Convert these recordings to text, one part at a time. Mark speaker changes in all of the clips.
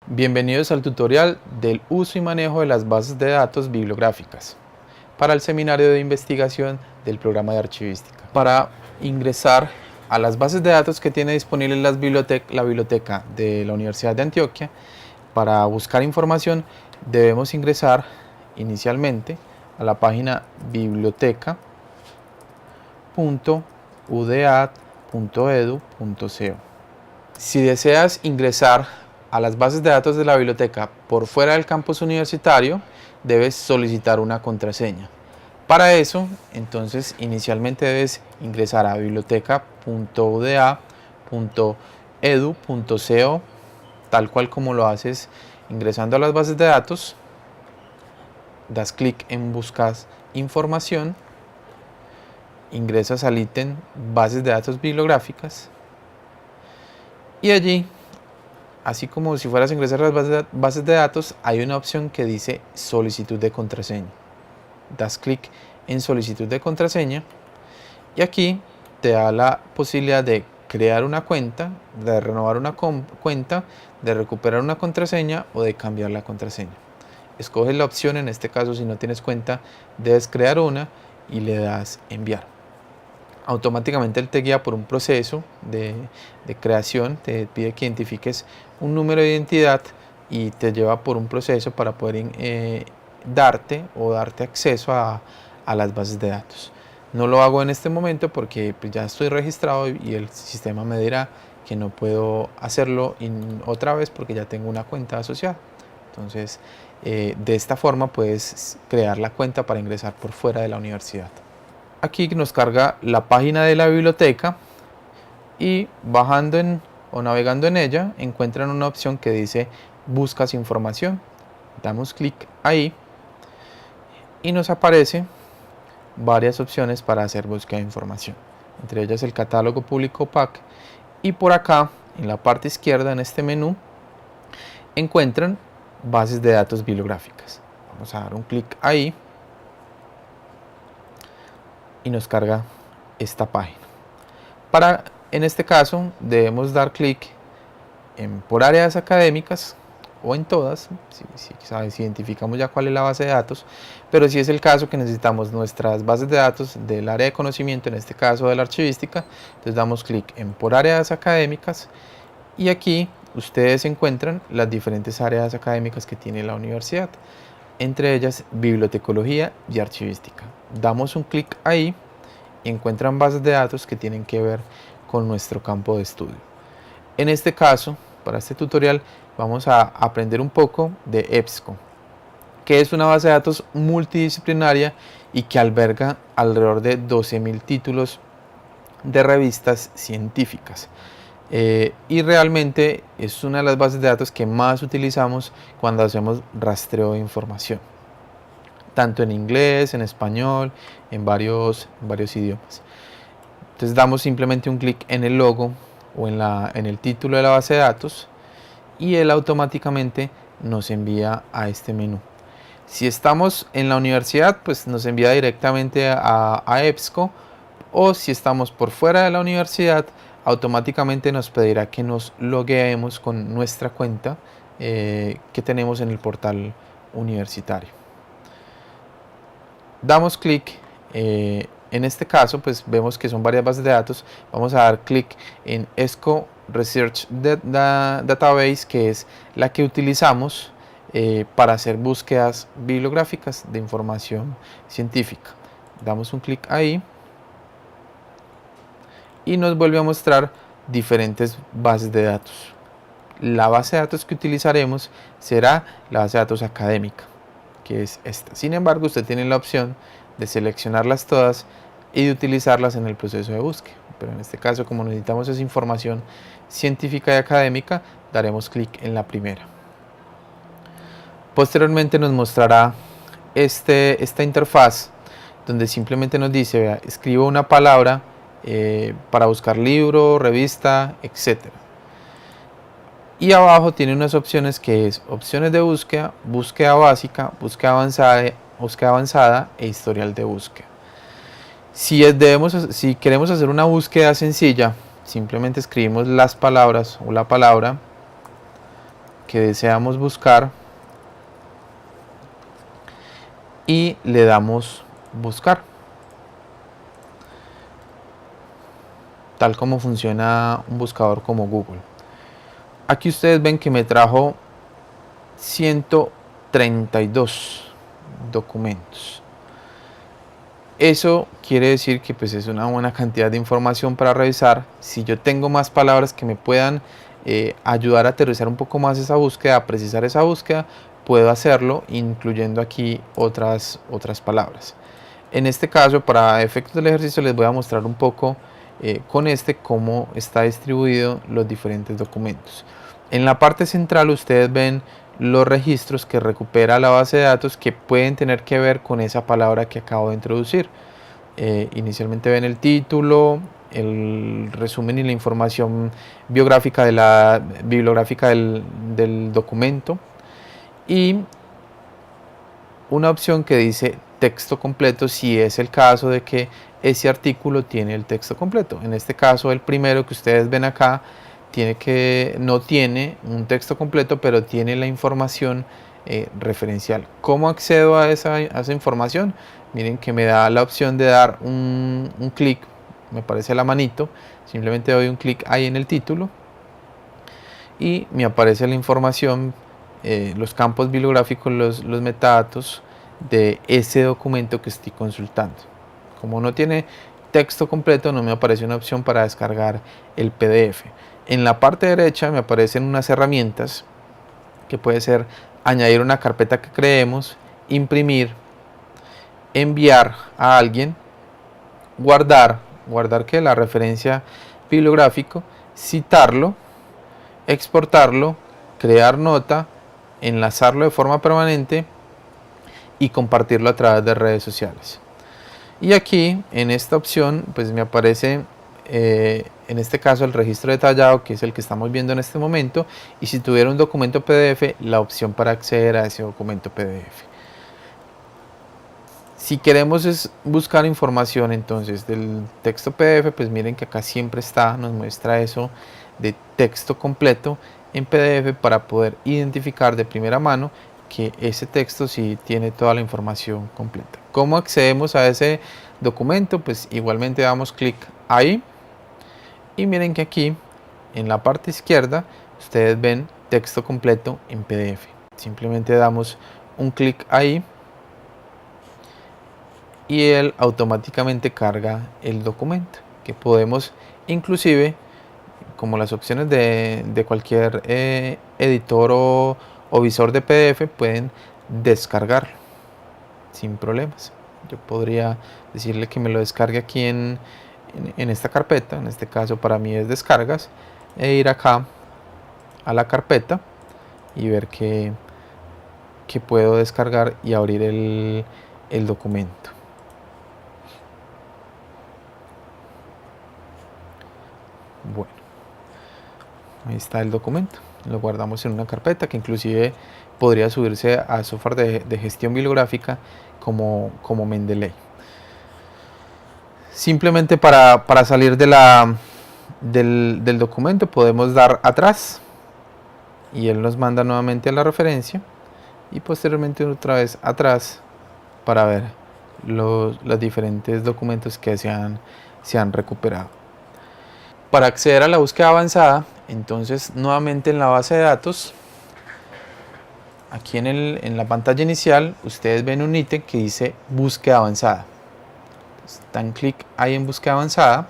Speaker 1: Bienvenidos al tutorial del uso y manejo de las bases de datos bibliográficas para el seminario de investigación del programa de archivística. Para ingresar a las bases de datos que tiene disponible la biblioteca de la Universidad de Antioquia, para buscar información debemos ingresar inicialmente a la página biblioteca.udead.edu.co. Si deseas ingresar a las bases de datos de la biblioteca por fuera del campus universitario, debes solicitar una contraseña. Para eso, entonces, inicialmente debes ingresar a biblioteca.uda.edu.co, tal cual como lo haces ingresando a las bases de datos. Das clic en Buscas información, ingresas al ítem Bases de datos bibliográficas y allí, así como si fueras a ingresar a las bases de datos, hay una opción que dice solicitud de contraseña. Das clic en solicitud de contraseña y aquí te da la posibilidad de crear una cuenta, de renovar una cuenta, de recuperar una contraseña o de cambiar la contraseña. Escoges la opción, en este caso si no tienes cuenta debes crear una y le das enviar. Automáticamente él te guía por un proceso de creación, te pide que identifiques un número de identidad y te lleva por un proceso para poder darte acceso a las bases de datos. No lo hago en este momento porque pues, ya estoy registrado y el sistema me dirá que no puedo hacerlo otra vez porque ya tengo una cuenta asociada. Entonces, de esta forma puedes crear la cuenta para ingresar por fuera de la universidad. Aquí nos carga la página de la biblioteca y bajando o navegando en ella encuentran una opción que dice buscas información. Damos clic ahí y nos aparece varias opciones para hacer búsqueda de información, entre ellas el catálogo público PAC, y por acá en la parte izquierda en este menú encuentran bases de datos bibliográficas. Vamos a dar un clic ahí y nos carga esta página. En este caso debemos dar clic en por áreas académicas o en todas, si identificamos ya cuál es la base de datos, pero si es el caso que necesitamos nuestras bases de datos del área de conocimiento, en este caso de la archivística, entonces damos clic en por áreas académicas y aquí ustedes encuentran las diferentes áreas académicas que tiene la universidad, entre ellas bibliotecología y archivística. Damos un clic ahí y encuentran bases de datos que tienen que ver con nuestro campo de estudio. En este caso, para este tutorial, vamos a aprender un poco de EBSCO, que es una base de datos multidisciplinaria y que alberga alrededor de 12.000 títulos de revistas científicas. Y realmente es una de las bases de datos que más utilizamos cuando hacemos rastreo de información, tanto en inglés, en español, en varios idiomas. Entonces damos simplemente un clic en el logo o en el título de la base de datos y él automáticamente nos envía a este menú. Si estamos en la universidad, pues nos envía directamente a EBSCO, o si estamos por fuera de la universidad, automáticamente nos pedirá que nos logueemos con nuestra cuenta que tenemos en el portal universitario. Damos clic, en este caso pues vemos que son varias bases de datos. Vamos a dar clic en EBSCO Research Database, que es la que utilizamos para hacer búsquedas bibliográficas de información científica. Damos un clic ahí y nos vuelve a mostrar diferentes bases de datos. La base de datos que utilizaremos será la base de datos académica, que es esta. Sin embargo, usted tiene la opción de seleccionarlas todas y de utilizarlas en el proceso de búsqueda. Pero en este caso, como necesitamos esa información científica y académica, daremos clic en la primera. Posteriormente nos mostrará esta interfaz donde simplemente nos dice, vea, escriba una palabra para buscar libro, revista, etc. Y abajo tiene unas opciones que es opciones de búsqueda, búsqueda básica, búsqueda avanzada e historial de búsqueda. Si queremos hacer una búsqueda sencilla, simplemente escribimos las palabras o la palabra que deseamos buscar y le damos buscar, tal como funciona un buscador como Google. Aquí ustedes ven que me trajo 132 documentos. Eso quiere decir que pues es una buena cantidad de información para revisar. Si yo tengo más palabras que me puedan ayudar a aterrizar un poco más esa búsqueda, a precisar esa búsqueda, puedo hacerlo incluyendo aquí otras palabras. En este caso, para efectos del ejercicio, les voy a mostrar un poco con cómo está distribuido los diferentes documentos. En la parte central ustedes ven los registros que recupera la base de datos que pueden tener que ver con esa palabra que acabo de introducir. Inicialmente ven el título, el resumen y la información bibliográfica del documento y una opción que dice texto completo si es el caso de que ese artículo tiene el texto completo. En este caso, el primero que ustedes ven acá no tiene un texto completo, pero tiene la información referencial. ¿Cómo accedo a esa información? Miren que me da la opción de dar un clic, me aparece la manito, simplemente doy un clic ahí en el título y me aparece la información, los campos bibliográficos, los metadatos de ese documento que estoy consultando. Como no tiene texto completo, no me aparece una opción para descargar el PDF. En la parte derecha me aparecen unas herramientas que puede ser añadir una carpeta que creemos, imprimir, enviar a alguien, guardar que la referencia bibliográfico, citarlo, exportarlo, crear nota, enlazarlo de forma permanente y compartirlo a través de redes sociales. Y aquí en esta opción pues me aparece en este caso el registro detallado, que es el que estamos viendo en este momento, y si tuviera un documento PDF, la opción para acceder a ese documento PDF. Si queremos buscar información entonces del texto PDF, pues miren que acá siempre nos muestra eso de texto completo en PDF para poder identificar de primera mano que ese texto sí tiene toda la información completa. ¿Cómo accedemos a ese documento? Pues igualmente damos clic ahí y miren que aquí en la parte izquierda ustedes ven texto completo en PDF. Simplemente damos un clic ahí y él automáticamente carga el documento, que podemos inclusive, como las opciones de cualquier editor o visor de PDF, pueden descargarlo sin problemas. Yo podría decirle que me lo descargue aquí en esta carpeta, en este caso para mí es descargas, e ir acá a la carpeta y ver que puedo descargar y abrir el documento. Bueno, ahí está el documento, lo guardamos en una carpeta que inclusive podría subirse a software de gestión bibliográfica como Mendeley. Simplemente para salir del documento podemos dar atrás y él nos manda nuevamente a la referencia y posteriormente otra vez atrás para ver los diferentes documentos que se han recuperado. Para acceder a la búsqueda avanzada, entonces nuevamente en la base de datos, aquí en la pantalla inicial ustedes ven un ítem que dice búsqueda avanzada. Dan clic ahí en búsqueda avanzada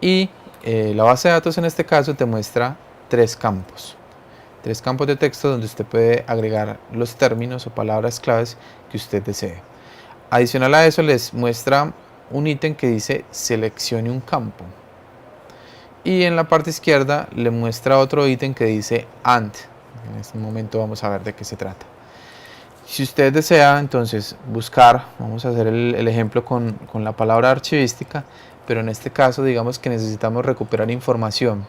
Speaker 1: y la base de datos en este caso te muestra tres campos de texto donde usted puede agregar los términos o palabras claves que usted desee. Adicional a eso les muestra un ítem que dice seleccione un campo y en la parte izquierda le muestra otro ítem que dice AND. En este momento vamos a ver de qué se trata. Si usted desea entonces buscar, vamos a hacer el ejemplo con la palabra archivística, pero en este caso digamos que necesitamos recuperar información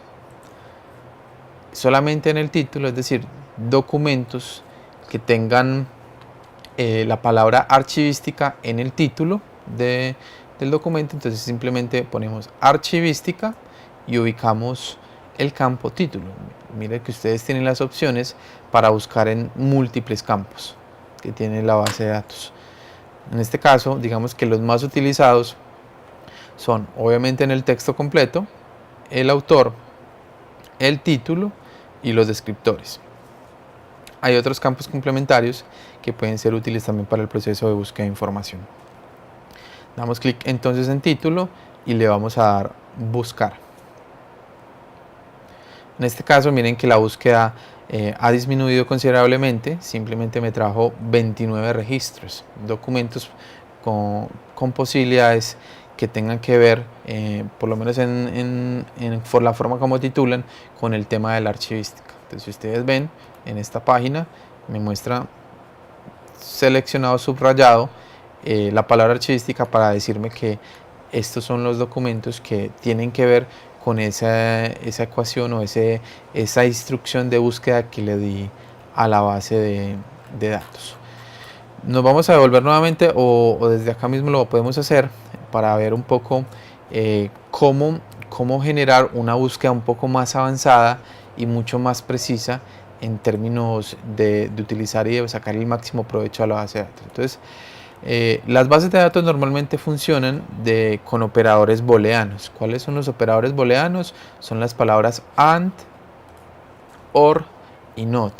Speaker 1: solamente en el título, es decir, documentos que tengan la palabra archivística en el título del documento, entonces simplemente ponemos archivística y ubicamos el campo título. mire que ustedes tienen las opciones para buscar en múltiples campos que tiene la base de datos. En este caso, digamos que los más utilizados son obviamente en el texto completo, el autor, el título y los descriptores. Hay otros campos complementarios que pueden ser útiles también para el proceso de búsqueda de información. Damos clic entonces en título y le vamos a dar buscar. En este caso miren que la búsqueda ha disminuido considerablemente, simplemente me trajo 29 registros, documentos con posibilidades que tengan que ver, por lo menos por la forma como titulan, con el tema de la archivística. Entonces si ustedes ven en esta página me muestra seleccionado, subrayado la palabra archivística para decirme que estos son los documentos que tienen que ver con esa ecuación o esa instrucción de búsqueda que le di a la base de datos. Nos vamos a devolver nuevamente o desde acá mismo lo podemos hacer para ver un poco cómo generar una búsqueda un poco más avanzada y mucho más precisa en términos de utilizar y de sacar el máximo provecho a la base de datos. Entonces, las bases de datos normalmente funcionan con operadores booleanos. ¿Cuáles son los operadores booleanos? Son las palabras AND, OR y NOT.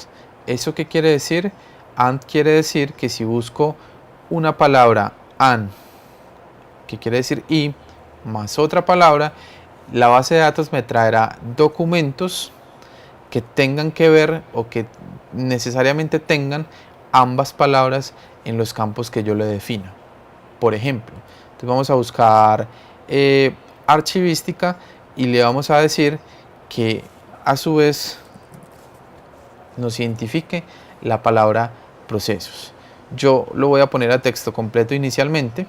Speaker 1: ¿Eso qué quiere decir? AND quiere decir que si busco una palabra AND, que quiere decir y, más otra palabra, la base de datos me traerá documentos que tengan que ver o que necesariamente tengan ambas palabras en los campos que yo le defina. Por ejemplo, entonces vamos a buscar archivística y le vamos a decir que a su vez nos identifique la palabra procesos. Yo lo voy a poner a texto completo inicialmente,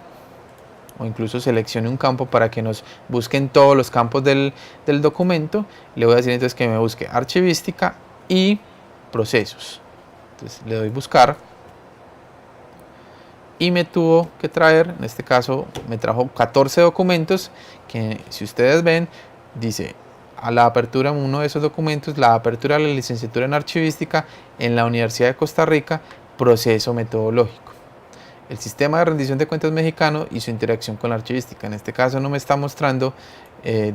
Speaker 1: o incluso seleccione un campo para que nos busquen todos los campos del documento. Le voy a decir entonces que me busque archivística y procesos. Entonces le doy buscar y me tuvo que traer, en este caso me trajo 14 documentos que, si ustedes ven, dice a la apertura uno de esos documentos, la apertura de la licenciatura en archivística en la Universidad de Costa Rica, proceso metodológico, el sistema de rendición de cuentas mexicano y su interacción con la archivística. En este caso no me está mostrando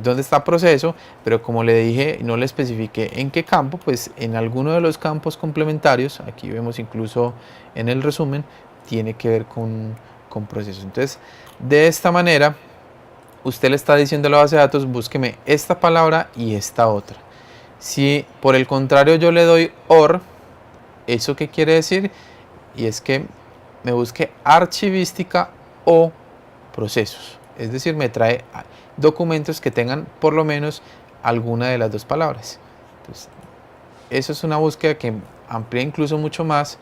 Speaker 1: dónde está proceso, pero como le dije, no le especifiqué en qué campo, pues en alguno de los campos complementarios, aquí vemos incluso en el resumen, tiene que ver con procesos. Entonces, de esta manera, usted le está diciendo a la base de datos, búsqueme esta palabra y esta otra. Si por el contrario yo le doy OR, ¿eso qué quiere decir? Y es que me busque archivística o procesos. Es decir, me trae documentos que tengan por lo menos alguna de las dos palabras. Entonces, eso es una búsqueda que amplía incluso mucho más.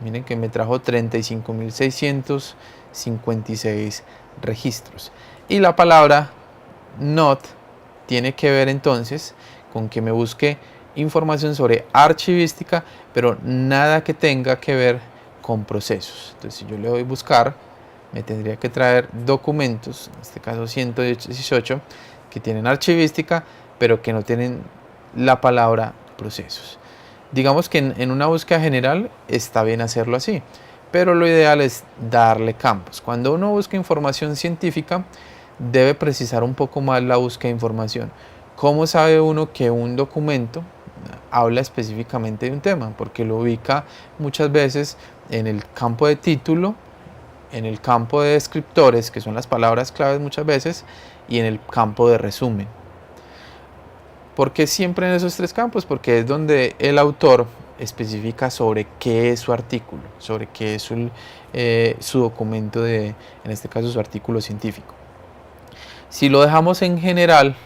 Speaker 1: Miren que me trajo 35.656 registros. Y la palabra NOT tiene que ver entonces con que me busque información sobre archivística, pero nada que tenga que ver con procesos. Entonces, si yo le doy buscar, me tendría que traer documentos, en este caso 118, que tienen archivística, pero que no tienen la palabra procesos. Digamos que en una búsqueda general está bien hacerlo así, pero lo ideal es darle campos. Cuando uno busca información científica, debe precisar un poco más la búsqueda de información. ¿Cómo sabe uno que un documento habla específicamente de un tema? Porque lo ubica muchas veces en el campo de título, en el campo de descriptores, que son las palabras claves muchas veces, y en el campo de resumen. ¿Por qué siempre en esos tres campos? Porque es donde el autor especifica sobre qué es su artículo, sobre qué es su documento, en este caso su artículo científico. Si lo dejamos en general,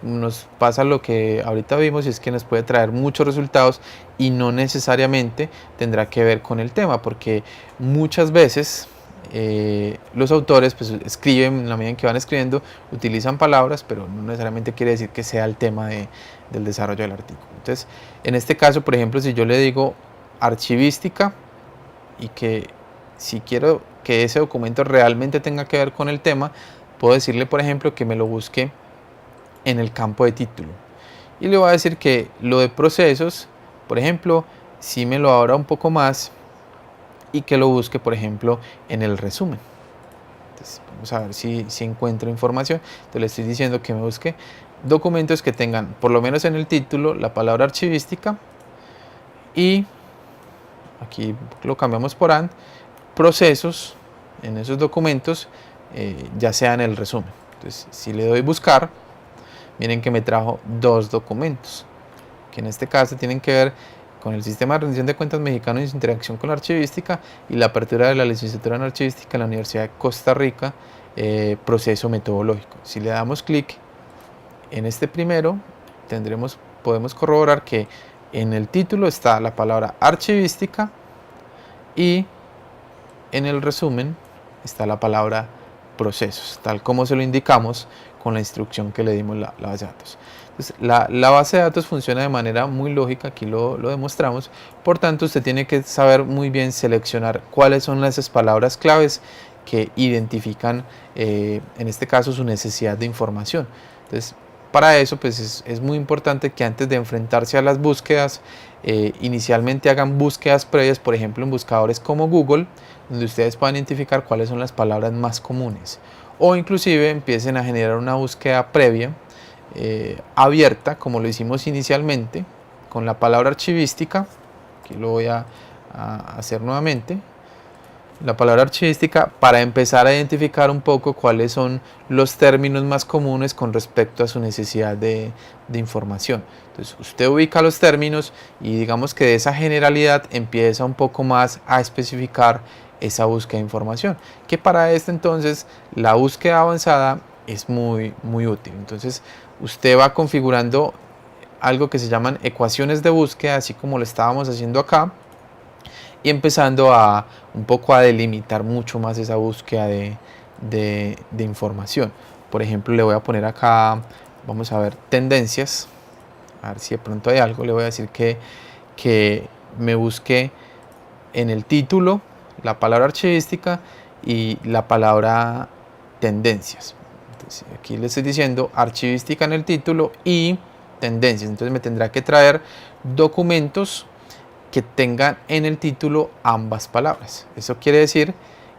Speaker 1: nos pasa lo que ahorita vimos, y es que nos puede traer muchos resultados y no necesariamente tendrá que ver con el tema, porque muchas veces los autores pues escriben, en la medida en que van escribiendo, utilizan palabras, pero no necesariamente quiere decir que sea el tema del desarrollo del artículo. Entonces, en este caso, por ejemplo, si yo le digo archivística y que si quiero que ese documento realmente tenga que ver con el tema, puedo decirle, por ejemplo, que me lo busque en el campo de título. y le voy a decir que lo de procesos, por ejemplo, si me lo abra un poco más y que lo busque, por ejemplo, en el resumen. Entonces, vamos a ver si encuentro información. Entonces le estoy diciendo que me busque documentos que tengan, por lo menos en el título, la palabra archivística, y aquí lo cambiamos por AND, procesos en esos documentos, ya sea en el resumen. Entonces, si le doy buscar, miren que me trajo dos documentos, que en este caso tienen que ver con el Sistema de Rendición de Cuentas Mexicano y su interacción con la archivística y la apertura de la licenciatura en archivística en la Universidad de Costa Rica, proceso metodológico. Si le damos clic en este primero, podemos corroborar que en el título está la palabra archivística y en el resumen está la palabra procesos, tal como se lo indicamos con la instrucción que le dimos la base de datos. Entonces, la base de datos funciona de manera muy lógica, aquí lo demostramos, por tanto usted tiene que saber muy bien seleccionar cuáles son esas palabras claves que identifican, en este caso, su necesidad de información. Entonces, para eso pues es muy importante que antes de enfrentarse a las búsquedas, inicialmente hagan búsquedas previas, por ejemplo en buscadores como Google, donde ustedes puedan identificar cuáles son las palabras más comunes, o inclusive empiecen a generar una búsqueda previa, abierta, como lo hicimos inicialmente con la palabra archivística. Aquí lo voy a hacer nuevamente, la palabra archivística, para empezar a identificar un poco cuáles son los términos más comunes con respecto a su necesidad de información. Entonces usted ubica los términos y digamos que de esa generalidad empieza un poco más a especificar esa búsqueda de información, que para esto entonces la búsqueda avanzada es muy útil. Entonces usted va configurando algo que se llaman ecuaciones de búsqueda, así como lo estábamos haciendo acá, y empezando a un poco a delimitar mucho más esa búsqueda de información. Por ejemplo, le voy a poner acá, vamos a ver, tendencias, a ver si de pronto hay algo. Le voy a decir que me busque en el título la palabra archivística y la palabra tendencias. Entonces, aquí le estoy diciendo archivística en el título y tendencias. Entonces me tendrá que traer documentos que tengan en el título ambas palabras. Eso quiere decir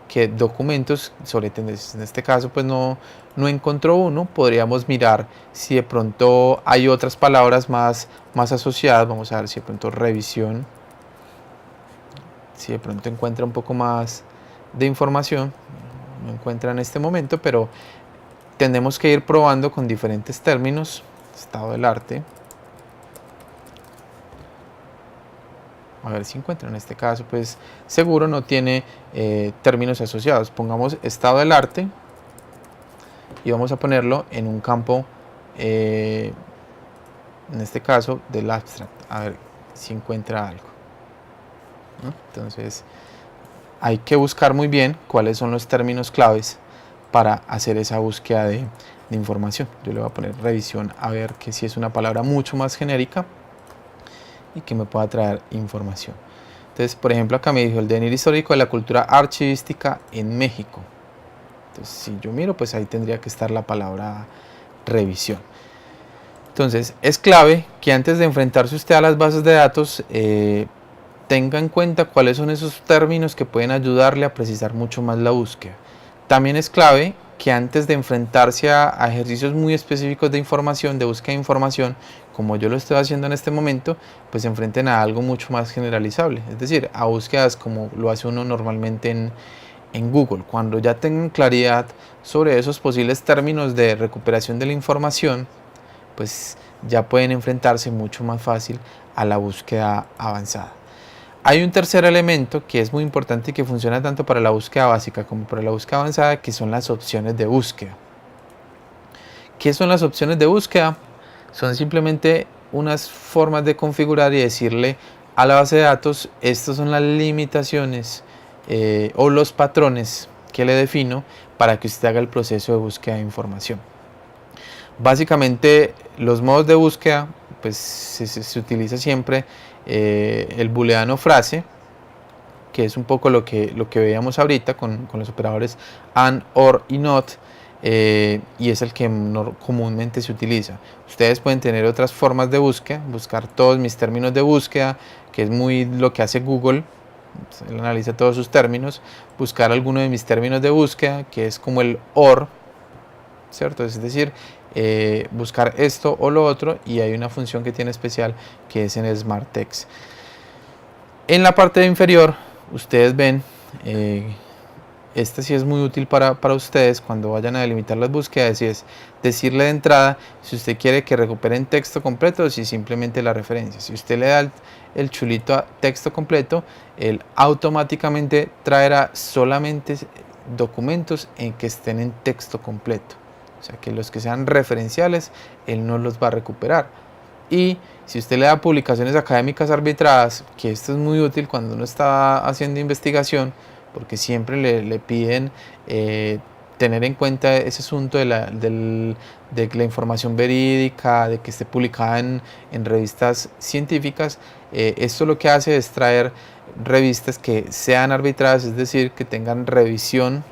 Speaker 1: que documentos sobre tendencias, en este caso pues no encontró uno. Podríamos mirar si de pronto hay otras palabras más asociadas. Vamos a ver si de pronto revisión, si de pronto encuentra un poco más de información. No encuentra en este momento, pero tenemos que ir probando con diferentes términos. Estado del arte, a ver si encuentro. En este caso pues seguro no tiene términos asociados. Pongamos estado del arte y vamos a ponerlo en un campo, en este caso del abstract, a ver si encuentra algo, ¿no? Entonces hay que buscar muy bien cuáles son los términos claves para hacer esa búsqueda de información. Yo le voy a poner revisión, a ver que si es una palabra mucho más genérica y que me pueda traer información. Entonces, por ejemplo, acá me dijo el devenir histórico de la cultura archivística en México. Entonces, si yo miro, pues ahí tendría que estar la palabra revisión. Entonces, es clave que antes de enfrentarse usted a las bases de datos, tenga en cuenta cuáles son esos términos que pueden ayudarle a precisar mucho más la búsqueda. También es clave que antes de enfrentarse a ejercicios muy específicos de información, de búsqueda de información, como yo lo estoy haciendo en este momento, pues se enfrenten a algo mucho más generalizable, es decir, a búsquedas como lo hace uno normalmente en Google. Cuando ya tengan claridad sobre esos posibles términos de recuperación de la información, pues ya pueden enfrentarse mucho más fácil a la búsqueda avanzada. Hay un tercer elemento que es muy importante y que funciona tanto para la búsqueda básica como para la búsqueda avanzada, que son las opciones de búsqueda. ¿Qué son las opciones de búsqueda? Son simplemente unas formas de configurar y decirle a la base de datos: estas son las limitaciones o los patrones que le defino para que usted haga el proceso de búsqueda de información. Básicamente los modos de búsqueda, pues se utiliza siempre el booleano frase, que es un poco lo que veíamos ahorita con los operadores AND, OR y NOT. y es el que comúnmente se utiliza. Ustedes pueden tener otras formas de búsqueda, buscar todos mis términos de búsqueda, que es muy lo que hace Google. Él analiza todos sus términos, buscar alguno de mis términos de búsqueda, que es como el OR, ¿cierto? Es decir, buscar esto o lo otro, y hay una función que tiene especial que es en Smart Text. En la parte inferior ustedes ven, esta sí es muy útil para ustedes cuando vayan a delimitar las búsquedas, y es decirle de entrada si usted quiere que recuperen texto completo o si simplemente la referencia. Si usted le da el chulito a texto completo, él automáticamente traerá solamente documentos en que estén en texto completo. O sea que los que sean referenciales, él no los va a recuperar. Y si usted le da publicaciones académicas arbitradas, que esto es muy útil cuando uno está haciendo investigación, porque siempre le piden tener en cuenta ese asunto de la información verídica, de que esté publicada en revistas científicas. Esto lo que hace es traer revistas que sean arbitradas, es decir, que tengan revisión,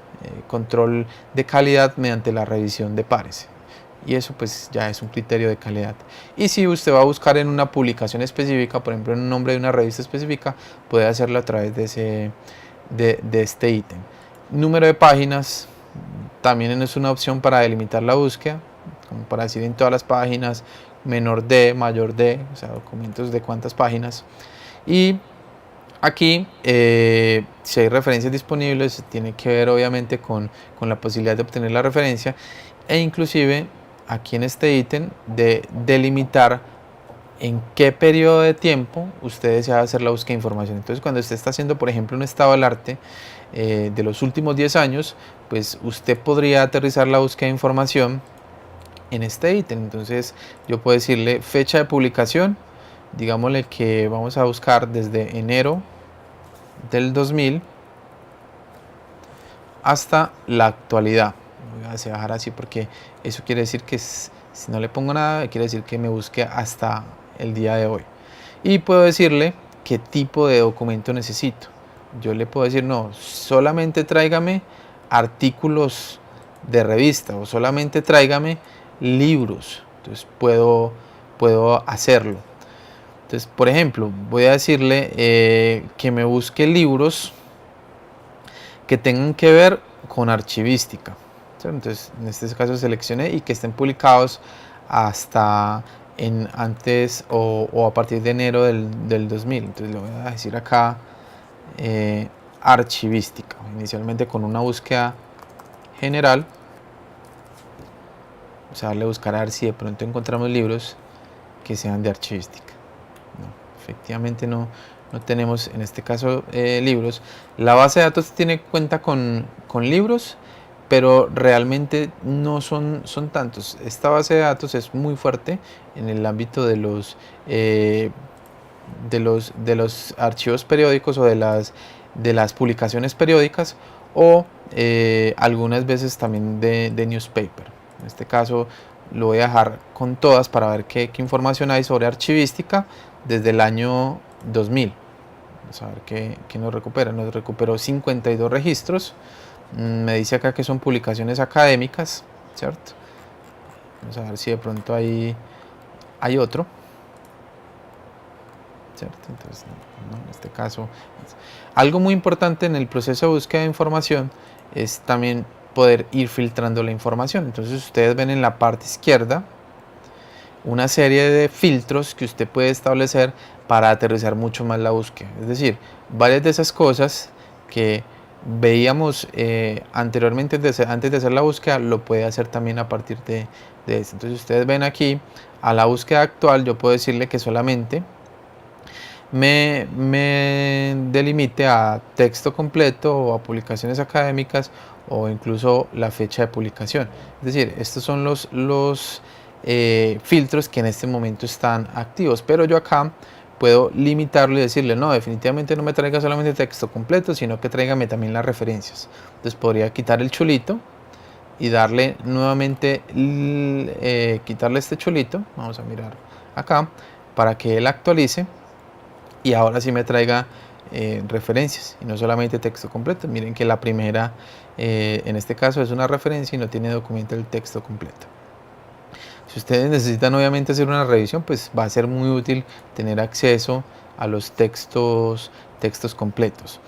Speaker 1: control de calidad mediante la revisión de pares. Y eso pues ya es un criterio de calidad. Y si usted va a buscar en una publicación específica, por ejemplo en un nombre de una revista específica, puede hacerlo a través de este ítem. Número de páginas también es una opción para delimitar la búsqueda, como para decir en todas las páginas, menor de, mayor de, o sea, documentos de cuántas páginas. Y aquí, si hay referencias disponibles, tiene que ver obviamente con la posibilidad de obtener la referencia, e inclusive aquí en este ítem de delimitar en qué periodo de tiempo usted desea hacer la búsqueda de información. Entonces, cuando usted está haciendo, por ejemplo, un estado del arte de los últimos 10 años, pues usted podría aterrizar la búsqueda de información en este ítem. Entonces, yo puedo decirle fecha de publicación, digámosle que vamos a buscar desde enero del 2000 hasta la actualidad. Voy a dejar así porque eso quiere decir que si no le pongo nada, quiere decir que me busque hasta el día de hoy. Y puedo decirle qué tipo de documento necesito. Yo le puedo decir, no, solamente tráigame artículos de revista o solamente tráigame libros. Entonces puedo hacerlo. Entonces, por ejemplo, voy a decirle que me busque libros que tengan que ver con archivística. Entonces, en este caso seleccioné y que estén publicados hasta antes o a partir de enero del 2000. Entonces le voy a decir acá archivística, inicialmente con una búsqueda general. O sea, darle a buscar a ver si de pronto encontramos libros que sean de archivística. No, efectivamente no tenemos en este caso libros. La base de datos tiene cuenta con libros, pero realmente no son tantos. Esta base de datos es muy fuerte en el ámbito de los archivos periódicos o de las publicaciones periódicas, o algunas veces también de newspaper. En este caso lo voy a dejar con todas para ver qué información hay sobre archivística desde el año 2000. Vamos a ver qué nos recupera. Nos recuperó 52 registros. Me dice acá que son publicaciones académicas, ¿cierto? Vamos a ver si de pronto hay otro, ¿cierto? Entonces, no, en este caso, algo muy importante en el proceso de búsqueda de información es también poder ir filtrando la información. Entonces, ustedes ven en la parte izquierda una serie de filtros que usted puede establecer para aterrizar mucho más la búsqueda. Es decir, varias de esas cosas que veíamos anteriormente antes de hacer la búsqueda, lo puede hacer también a partir de esto. Entonces ustedes ven aquí a la búsqueda actual, yo puedo decirle que solamente me delimite a texto completo o a publicaciones académicas o incluso la fecha de publicación. Es decir, estos son los filtros que en este momento están activos, pero yo acá puedo limitarlo y decirle, no, definitivamente no me traiga solamente texto completo, sino que tráigame también las referencias. Entonces podría quitar el chulito y darle nuevamente, quitarle este chulito, vamos a mirar acá, para que él actualice y ahora sí me traiga referencias y no solamente texto completo. Miren que la primera en este caso es una referencia y no tiene documento el texto completo. Si ustedes necesitan obviamente hacer una revisión, pues va a ser muy útil tener acceso a los textos completos.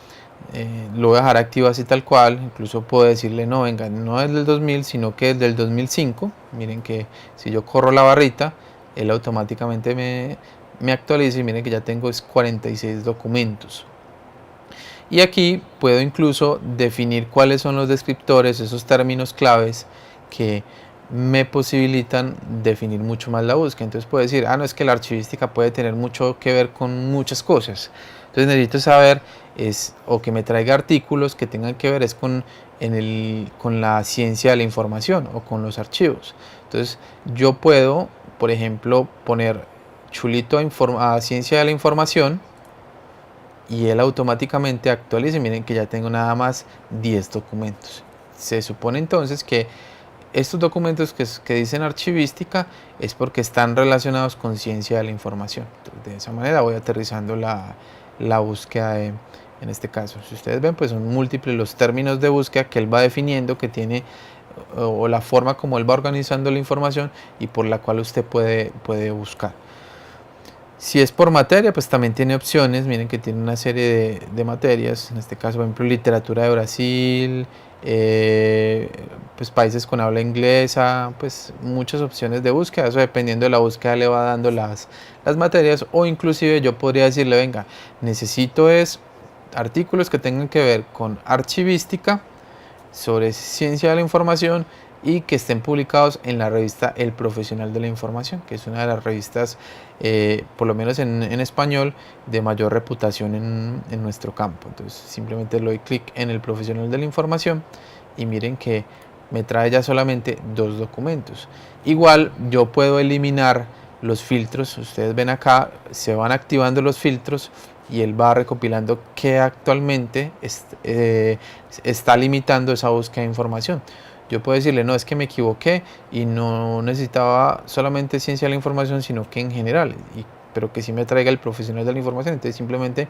Speaker 1: Lo voy a dejar activo así tal cual, incluso puedo decirle no, venga, no es del 2000, sino que es del 2005. Miren que si yo corro la barrita, él automáticamente me actualiza y miren que ya tengo 46 documentos. Y aquí puedo incluso definir cuáles son los descriptores, esos términos claves que me posibilitan definir mucho más la búsqueda. Entonces puedo decir, no, es que la archivística puede tener mucho que ver con muchas cosas. Entonces necesito saber o que me traiga artículos que tengan que ver con la ciencia de la información o con los archivos. Entonces yo puedo, por ejemplo, poner chulito a ciencia de la información y él automáticamente actualiza. Miren que ya tengo nada más 10 documentos. Se supone entonces que estos documentos que dicen archivística es porque están relacionados con ciencia de la información. Entonces, de esa manera voy aterrizando la búsqueda en este caso. Si ustedes ven, pues son múltiples los términos de búsqueda que él va definiendo, que tiene, o la forma como él va organizando la información y por la cual usted puede buscar. Si es por materia, pues también tiene opciones. Miren que tiene una serie de materias, en este caso por ejemplo literatura de Brasil, pues países con habla inglesa, pues muchas opciones de búsqueda. Eso dependiendo de la búsqueda le va dando las materias, o inclusive yo podría decirle, venga, necesito artículos que tengan que ver con archivística, sobre ciencia de la información y que estén publicados en la revista El Profesional de la Información, que es una de las revistas, por lo menos en español, de mayor reputación en nuestro campo. Entonces simplemente le doy clic en El Profesional de la Información y miren que me trae ya solamente 2 documentos. Igual yo puedo eliminar los filtros. Ustedes ven acá, se van activando los filtros y él va recopilando qué actualmente está limitando esa búsqueda de información. Yo puedo decirle, no, es que me equivoqué y no necesitaba solamente ciencia de la información, sino que en general, pero que sí me traiga el profesional de la información. Entonces simplemente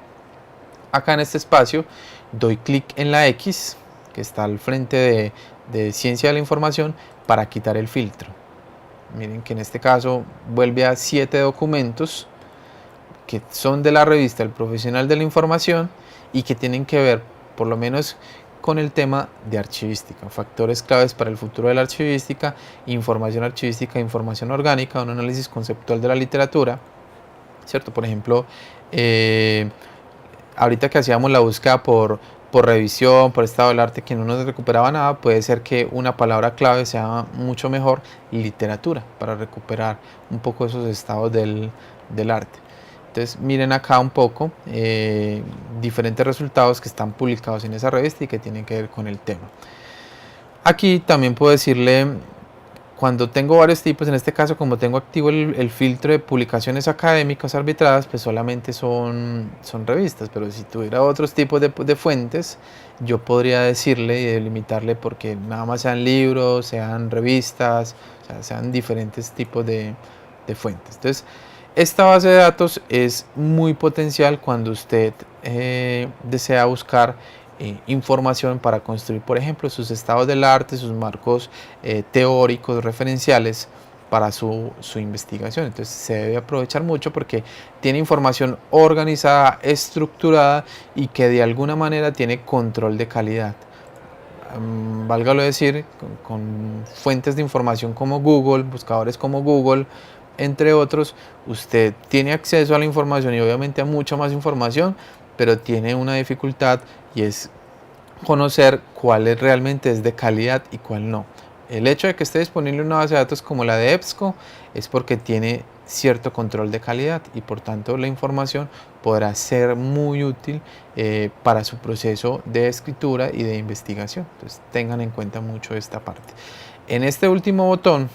Speaker 1: acá en este espacio doy clic en la X que está al frente de ciencia de la información para quitar el filtro. Miren que en este caso vuelve a 7 documentos que son de la revista El Profesional de la Información y que tienen que ver por lo menos con el tema de archivística, factores claves para el futuro de la archivística, información archivística, información orgánica, un análisis conceptual de la literatura, ¿cierto? Por ejemplo, ahorita que hacíamos la búsqueda por revisión, por estado del arte, que no nos recuperaba nada, puede ser que una palabra clave sea mucho mejor literatura, para recuperar un poco esos estados del arte. Entonces miren acá un poco diferentes resultados que están publicados en esa revista y que tienen que ver con el tema. Aquí también puedo decirle, cuando tengo varios tipos, en este caso como tengo activo el filtro de publicaciones académicas arbitradas, pues solamente son revistas, pero si tuviera otros tipos de fuentes, yo podría decirle y delimitarle porque nada más sean libros, sean revistas, o sea, sean diferentes tipos de fuentes. Entonces, esta base de datos es muy potencial cuando usted desea buscar información para construir, por ejemplo, sus estados del arte, sus marcos teóricos, referenciales para su investigación. Entonces se debe aprovechar mucho porque tiene información organizada, estructurada y que de alguna manera tiene control de calidad. Válgalo decir, con fuentes de información como Google, buscadores como Google, entre otros, usted tiene acceso a la información y obviamente a mucha más información, pero tiene una dificultad y es conocer cuál realmente es de calidad y cuál no. El hecho de que esté disponible una base de datos como la de EBSCO es porque tiene cierto control de calidad y por tanto la información podrá ser muy útil para su proceso de escritura y de investigación. Entonces tengan en cuenta mucho esta parte. En este último botón,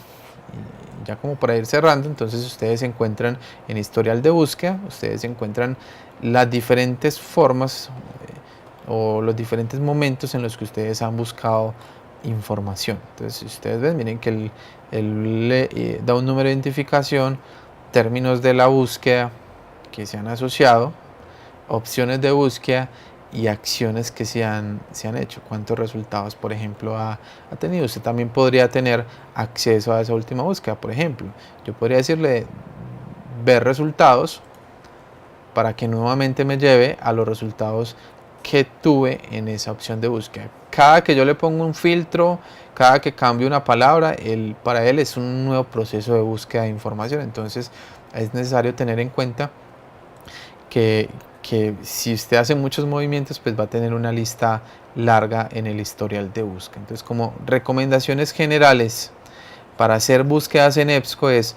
Speaker 1: ya como para ir cerrando, entonces ustedes encuentran en historial de búsqueda, ustedes encuentran las diferentes formas o los diferentes momentos en los que ustedes han buscado información. Entonces si ustedes ven, miren que él da un número de identificación, términos de la búsqueda que se han asociado, opciones de búsqueda y acciones que se han hecho, cuántos resultados, por ejemplo, ha tenido. Usted también podría tener acceso a esa última búsqueda. Por ejemplo, yo podría decirle ver resultados para que nuevamente me lleve a los resultados que tuve en esa opción de búsqueda. Cada que yo le pongo un filtro, cada que cambio una palabra, para él es un nuevo proceso de búsqueda de información. Entonces es necesario tener en cuenta que si usted hace muchos movimientos, pues va a tener una lista larga en el historial de búsqueda. Entonces, como recomendaciones generales para hacer búsquedas en EBSCO es,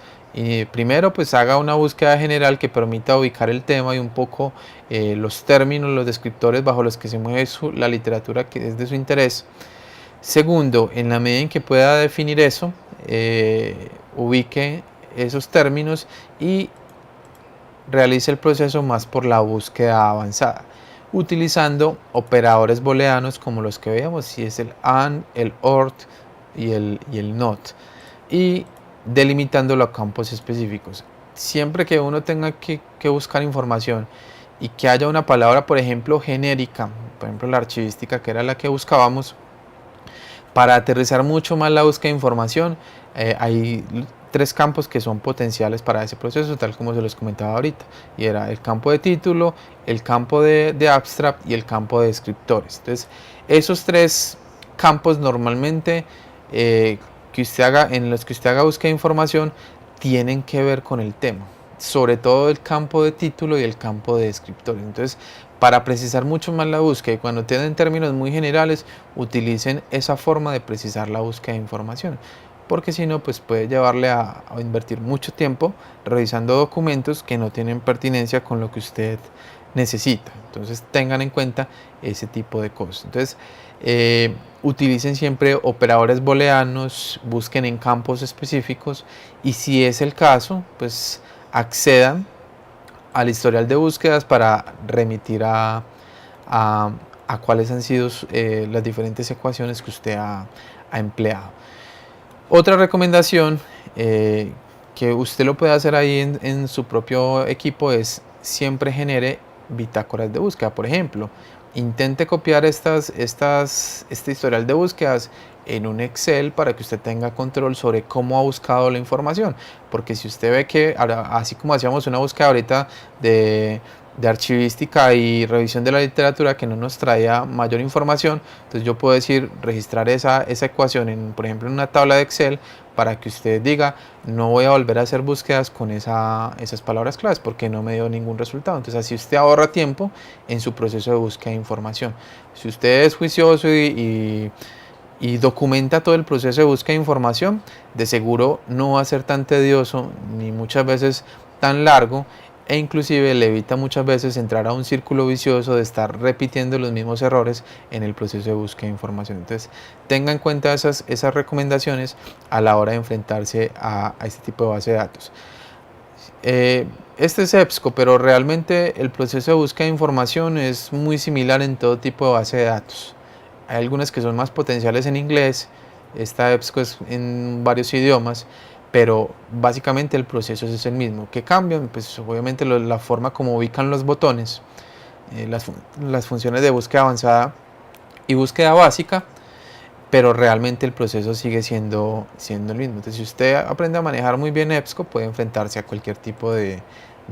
Speaker 1: primero, pues haga una búsqueda general que permita ubicar el tema y un poco los términos, los descriptores bajo los que se mueve la literatura que es de su interés. Segundo, en la medida en que pueda definir eso, ubique esos términos y realice el proceso más por la búsqueda avanzada, utilizando operadores booleanos como los que veíamos, si es el AND, el OR y el NOT, y delimitándolo a campos específicos. Siempre que uno tenga que buscar información y que haya una palabra, por ejemplo, genérica, por ejemplo la archivística, que era la que buscábamos, para aterrizar mucho más la búsqueda de información, hay 3 campos que son potenciales para ese proceso, tal como se los comentaba ahorita, y era el campo de título, el campo de abstract y el campo de descriptores. Entonces, esos 3 campos normalmente en los que usted haga búsqueda de información tienen que ver con el tema, sobre todo el campo de título y el campo de descriptores. Entonces, para precisar mucho más la búsqueda y cuando tienen términos muy generales, utilicen esa forma de precisar la búsqueda de información, porque si no, pues puede llevarle a invertir mucho tiempo revisando documentos que no tienen pertinencia con lo que usted necesita. Entonces tengan en cuenta ese tipo de cosas. Entonces utilicen siempre operadores booleanos, busquen en campos específicos y si es el caso, pues accedan al historial de búsquedas para remitir a cuáles han sido las diferentes ecuaciones que usted ha empleado. Otra recomendación que usted lo puede hacer ahí en su propio equipo es siempre genere bitácoras de búsqueda. Por ejemplo, intente copiar este historial de búsquedas en un Excel para que usted tenga control sobre cómo ha buscado la información, porque si usted ve que así como hacíamos una búsqueda ahorita de archivística y revisión de la literatura que no nos traía mayor información, entonces yo puedo decir registrar esa ecuación por ejemplo en una tabla de Excel para que usted diga no voy a volver a hacer búsquedas con esas palabras claves porque no me dio ningún resultado. Entonces así usted ahorra tiempo en su proceso de búsqueda de información. Si usted es juicioso y documenta todo el proceso de búsqueda de información, de seguro no va a ser tan tedioso ni muchas veces tan largo, e inclusive le evita muchas veces entrar a un círculo vicioso de estar repitiendo los mismos errores en el proceso de búsqueda de información. Entonces tenga en cuenta esas recomendaciones a la hora de enfrentarse a este tipo de base de datos. Este es EBSCO, pero realmente el proceso de búsqueda de información es muy similar en todo tipo de base de datos. Hay algunas que son más potenciales en inglés, esta EBSCO es en varios idiomas, pero básicamente el proceso es el mismo. ¿Qué cambian? Pues obviamente la forma como ubican los botones, las funciones de búsqueda avanzada y búsqueda básica, pero realmente el proceso sigue siendo el mismo. Entonces, si usted aprende a manejar muy bien EBSCO, puede enfrentarse a cualquier tipo de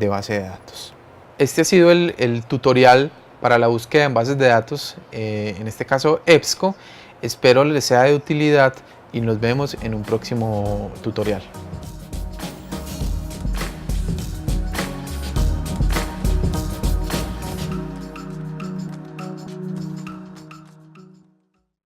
Speaker 1: base de datos. Este ha sido el tutorial para la búsqueda en bases de datos, en este caso EBSCO. Espero les sea de utilidad y nos vemos en un próximo tutorial.